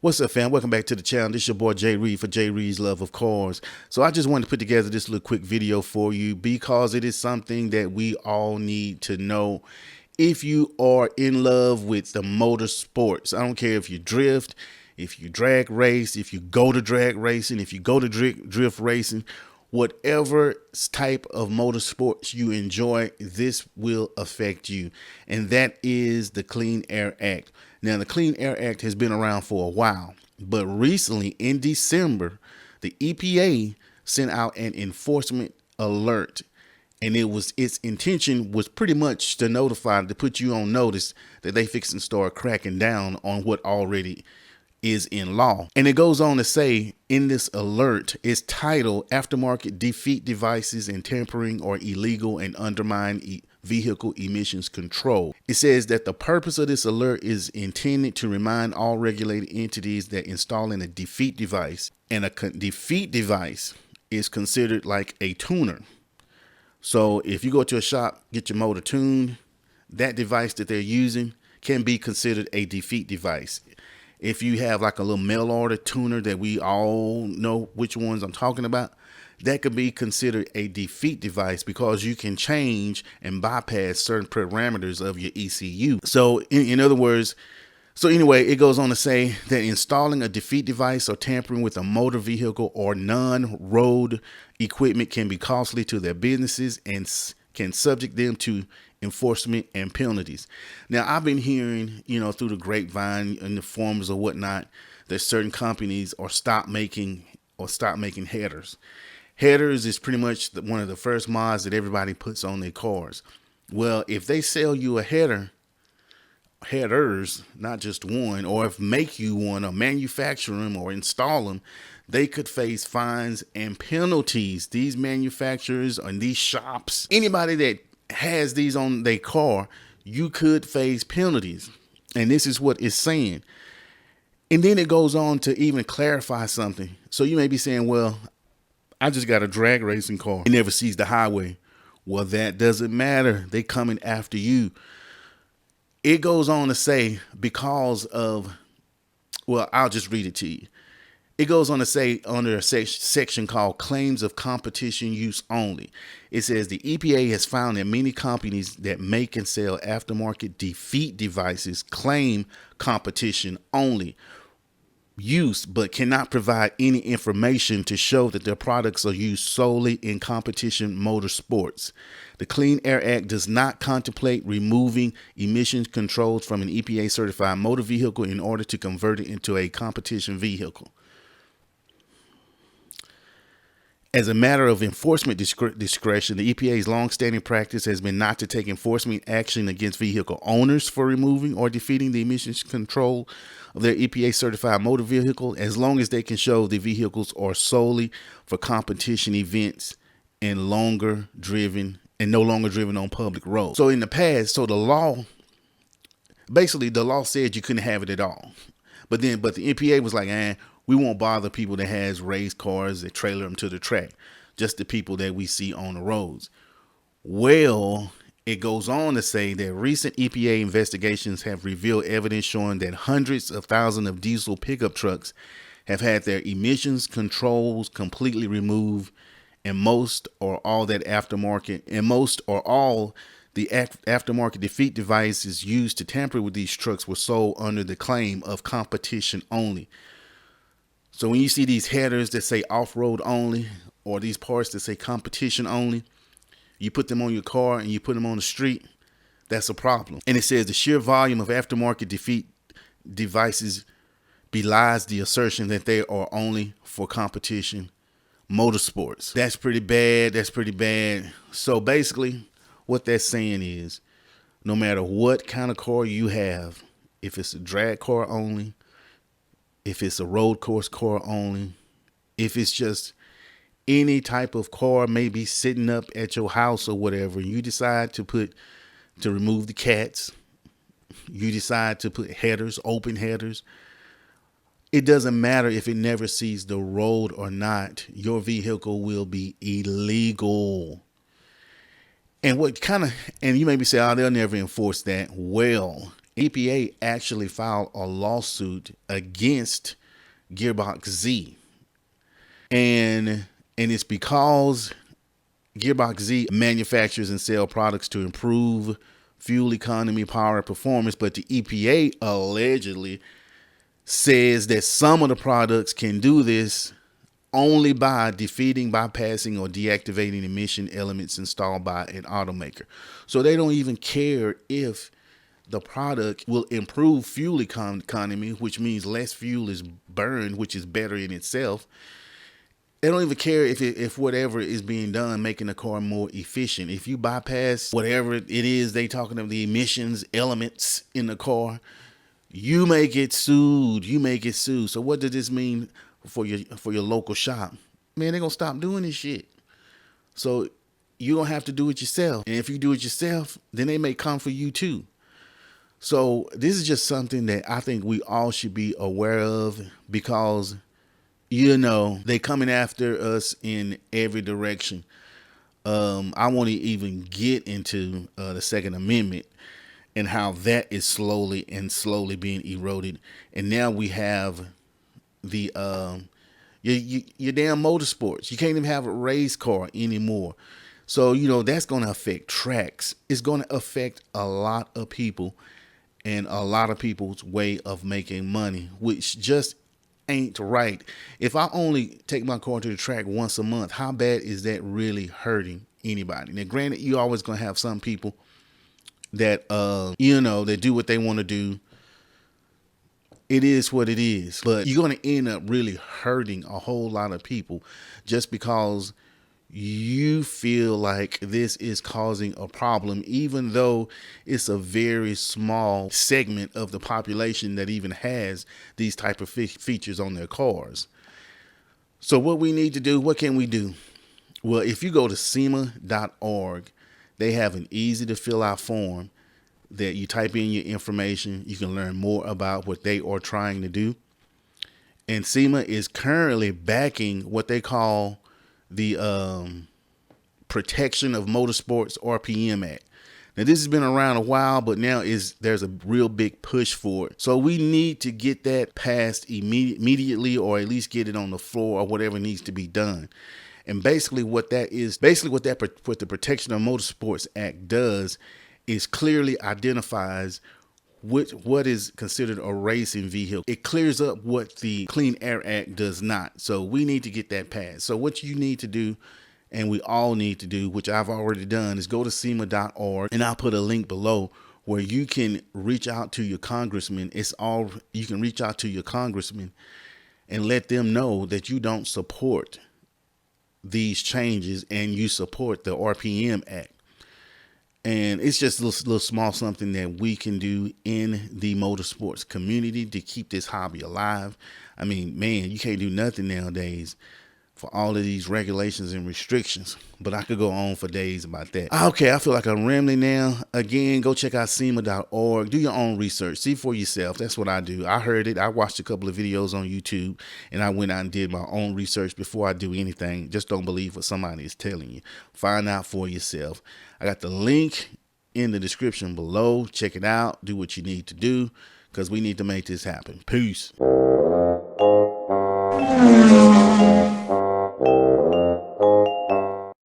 What's up, fam? Welcome back to the channel. This is your boy Jay Reed for Jay Reed's Love of Cars. So I just wanted to put together this little quick video for you because it is something that we all need to know. If you are in love with the motorsports, I don't care if you drift, if you drag race, if you go to drag racing, if you go to drift racing, whatever type of motorsports you enjoy, this will affect you. And that is the Clean Air Act. Now, the Clean Air Act has been around for a while, but recently in December, the EPA sent out an enforcement alert. And its intention was pretty much to notify, to put you on notice that they fixing to start cracking down on what already is in law. And it goes on to say in this alert, it's titled Aftermarket Defeat Devices and Tampering or Illegal and Undermine Vehicle Emissions Control. It says that the purpose of this alert is intended to remind all regulated entities that installing a defeat device, and a defeat device is considered like a tuner. So if you go to a shop, get your motor tuned, that device that they're using can be considered a defeat device. If you have like a little mail order tuner that we all know which ones I'm talking about, that could be considered a defeat device because you can change and bypass certain parameters of your ECU. So in other words, so anyway, it goes on to say that installing a defeat device or tampering with a motor vehicle or non-road equipment can be costly to their businesses and can subject them to enforcement and penalties. Now, I've been hearing, through the grapevine and the forums or whatnot, that certain companies are stop making headers. Headers is pretty much one of the first mods that everybody puts on their cars. Well, if they sell you a headers, not just one, or if make you one or manufacture them or install them, they could face fines and penalties. These manufacturers and these shops, anybody that has these on their car, you could face penalties. And this is what it's saying. And then it goes on to even clarify something. So you may be saying, well, I just got a drag racing car. It never sees the highway. Well, that doesn't matter. They coming after you. It goes on to say because of, well, I'll just read it to you. It goes on to say under a section called Claims of Competition Use Only. It says the EPA has found that many companies that make and sell aftermarket defeat devices claim competition only use, but cannot provide any information to show that their products are used solely in competition motorsports. The Clean Air Act does not contemplate removing emissions controls from an EPA certified motor vehicle in order to convert it into a competition vehicle. As a matter of enforcement discretion, the EPA's long-standing practice has been not to take enforcement action against vehicle owners for removing or defeating the emissions control of their EPA-certified motor vehicle, as long as they can show the vehicles are solely for competition events and no longer driven on public roads. So in the past, the law said you couldn't have it at all. But the EPA was like, we won't bother people that has race cars that trailer them to the track, just the people that we see on the roads. Well, it goes on to say that recent EPA investigations have revealed evidence showing that hundreds of thousands of diesel pickup trucks have had their emissions controls completely removed, and most or all the aftermarket defeat devices used to tamper with these trucks were sold under the claim of competition only. So when you see these headers that say off-road only, or these parts that say competition only, you put them on your car and you put them on the street, that's a problem. And it says the sheer volume of aftermarket defeat devices belies the assertion that they are only for competition motorsports. That's pretty bad. That's pretty bad. So basically what that's saying is no matter what kind of car you have, if it's a drag car only, if it's a road course car only, if it's just any type of car, maybe sitting up at your house or whatever, you decide to remove the cats, you decide to put headers, open headers, it doesn't matter if it never sees the road or not, your vehicle will be illegal. And you may be saying, they'll never enforce that. Well, EPA actually filed a lawsuit against Gearbox Z. And it's because Gearbox Z manufactures and sell products to improve fuel economy, power, and performance, but the EPA allegedly says that some of the products can do this only by defeating, bypassing, or deactivating emission elements installed by an automaker. So they don't even care if the product will improve fuel economy, which means less fuel is burned, which is better in itself. They don't even care if whatever is being done making the car more efficient. If you bypass whatever it is they talking of, the emissions elements in the car, you may get sued. So what does this mean for your local shop? Man, they're gonna stop doing this shit. So you're gonna have to do it yourself. And if you do it yourself, then they may come for you too. So this is just something that I think we all should be aware of, because they coming after us in every direction. I won't even get into the Second Amendment and how that is slowly being eroded. And now we have the your damn motorsports. You can't even have a race car anymore. So that's going to affect tracks. It's going to affect a lot of people and a lot of people's way of making money, which just ain't right. If I only take my car to the track once a month, how bad is that really hurting anybody? Now, granted, you always gonna have some people that that do what they want to do. It is what it is, but you're gonna end up really hurting a whole lot of people just because you feel like this is causing a problem, even though it's a very small segment of the population that even has these type of features on their cars. So what we need to do, what can we do? Well, if you go to Sema.org, they have an easy to fill out form that you type in your information. You can learn more about what they are trying to do. And Sema is currently backing what they call the Protection of Motorsports RPM Act. Now, this has been around a while, but now there's a real big push for it. So we need to get that passed immediately, or at least get it on the floor, or whatever needs to be done. And basically what the Protection of Motorsports Act does is clearly identifies what is considered a racing vehicle. It clears up what the Clean Air Act does not. So we need to get that passed. So what you need to do, and we all need to do, which I've already done, is go to Sema.org, and I'll put a link below where you can reach out to your congressman. You can reach out to your congressman and let them know that you don't support these changes and you support the RPM Act. And it's just a little small something that we can do in the motorsports community to keep this hobby alive. I mean, man, you can't do nothing nowadays for all of these regulations and restrictions, but I could go on for days about that. Okay, I feel like I'm rambling now. Again, go check out Sema.org. Do your own research. See for yourself. That's what I do. I heard it. I watched a couple of videos on YouTube, and I went out and did my own research before I do anything. Just don't believe what somebody is telling you. Find out for yourself. I got the link in the description below. Check it out. Do what you need to do, because we need to make this happen. Peace.